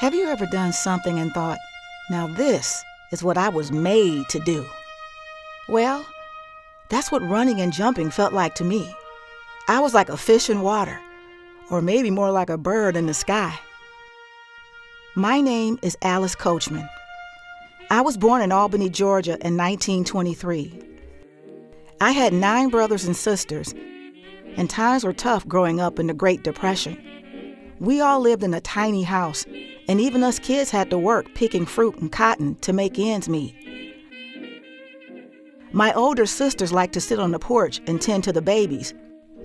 Have you ever done something and thought, now this is what I was made to do? Well, that's what running and jumping felt like to me. I was like a fish in water, or maybe more like a bird in the sky. My name is Alice Coachman. I was born in Albany, Georgia in 1923. I had 9 brothers and sisters, and times were tough growing up in the Great Depression. We all lived in a tiny house, and even us kids had to work picking fruit and cotton to make ends meet. My older sisters liked to sit on the porch and tend to the babies,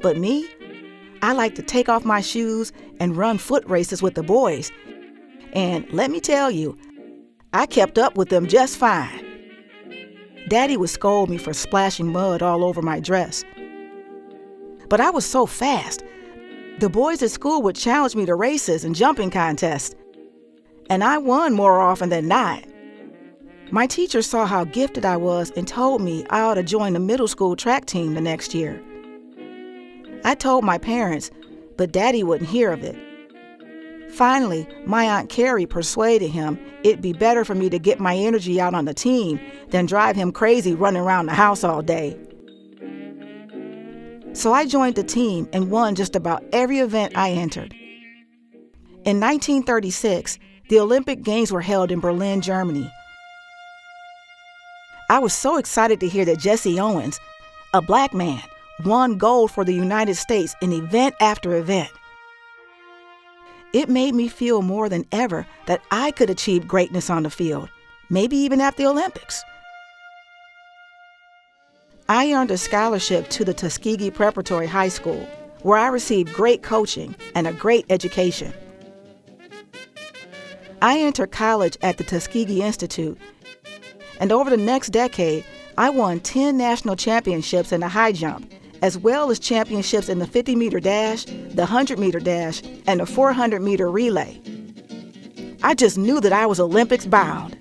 but me, I liked to take off my shoes and run foot races with the boys. And let me tell you, I kept up with them just fine. Daddy would scold me for splashing mud all over my dress. But I was so fast. The boys at school would challenge me to races and jumping contests, and I won more often than not. My teacher saw how gifted I was and told me I ought to join the middle school track team the next year. I told my parents, but Daddy wouldn't hear of it. Finally, my Aunt Carrie persuaded him it'd be better for me to get my energy out on the team than drive him crazy running around the house all day. So I joined the team and won just about every event I entered. In 1936, the Olympic Games were held in Berlin, Germany. I was so excited to hear that Jesse Owens, a black man, won gold for the United States in event after event. It made me feel more than ever that I could achieve greatness on the field, maybe even at the Olympics. I earned a scholarship to the Tuskegee Preparatory High School, where I received great coaching and a great education. I entered college at the Tuskegee Institute, and over the next decade, I won 10 national championships in the high jump, as well as championships in the 50-meter dash, the 100-meter dash, and the 400-meter relay. I just knew that I was Olympics bound.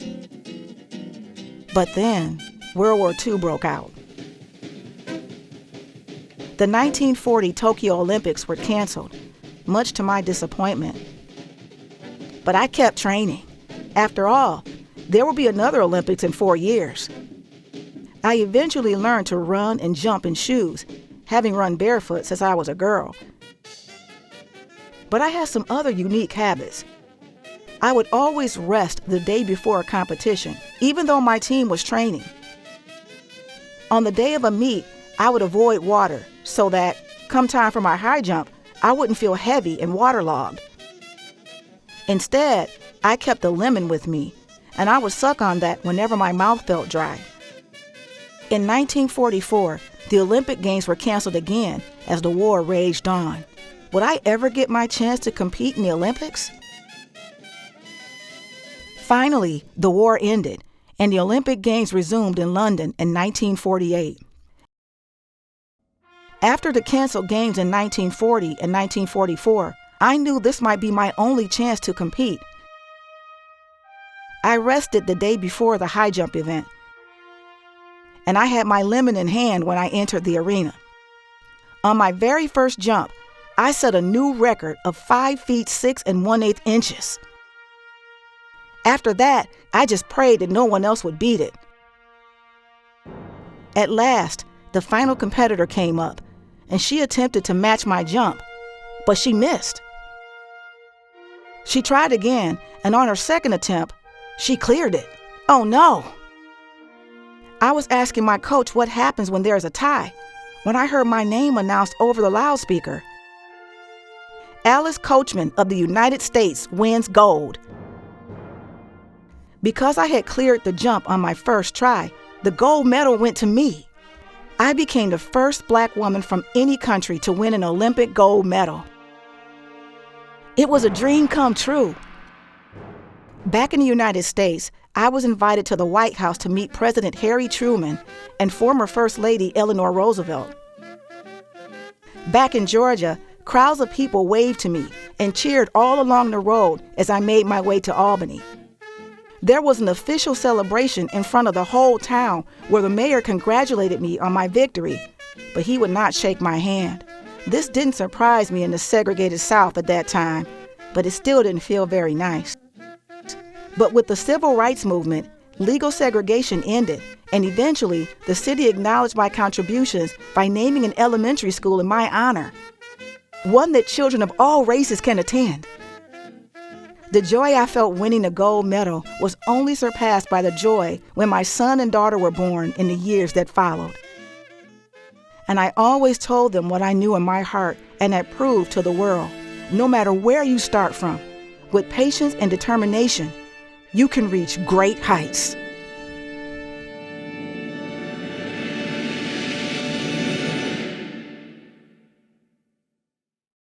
But then, World War II broke out. The 1940 Tokyo Olympics were canceled, much to my disappointment. But I kept training. After all, there will be another Olympics in 4 years. I eventually learned to run and jump in shoes, having run barefoot since I was a girl. But I had some other unique habits. I would always rest the day before a competition, even though my team was training. On the day of a meet, I would avoid water so that, come time for my high jump, I wouldn't feel heavy and waterlogged. Instead, I kept a lemon with me, and I would suck on that whenever my mouth felt dry. In 1944, the Olympic Games were canceled again as the war raged on. Would I ever get my chance to compete in the Olympics? Finally, the war ended, and the Olympic Games resumed in London in 1948. After the canceled games in 1940 and 1944, I knew this might be my only chance to compete. I rested the day before the high jump event, and I had my lemon in hand when I entered the arena. On my very first jump, I set a new record of 5 feet 6 1/8 inches. After that, I just prayed that no one else would beat it. At last, the final competitor came up, and she attempted to match my jump, but she missed. She tried again, and on her second attempt, she cleared it. Oh no! I was asking my coach what happens when there's a tie, when I heard my name announced over the loudspeaker. Alice Coachman of the United States wins gold. Because I had cleared the jump on my first try, the gold medal went to me. I became the first black woman from any country to win an Olympic gold medal. It was a dream come true. Back in the United States, I was invited to the White House to meet President Harry Truman and former First Lady Eleanor Roosevelt. Back in Georgia, crowds of people waved to me and cheered all along the road as I made my way to Albany. There was an official celebration in front of the whole town where the mayor congratulated me on my victory, but he would not shake my hand. This didn't surprise me in the segregated South at that time, but it still didn't feel very nice. But with the civil rights movement, legal segregation ended, and eventually the city acknowledged my contributions by naming an elementary school in my honor, one that children of all races can attend. The joy I felt winning the gold medal was only surpassed by the joy when my son and daughter were born in the years that followed. And I always told them what I knew in my heart and had proved to the world. No matter where you start from, with patience and determination, you can reach great heights.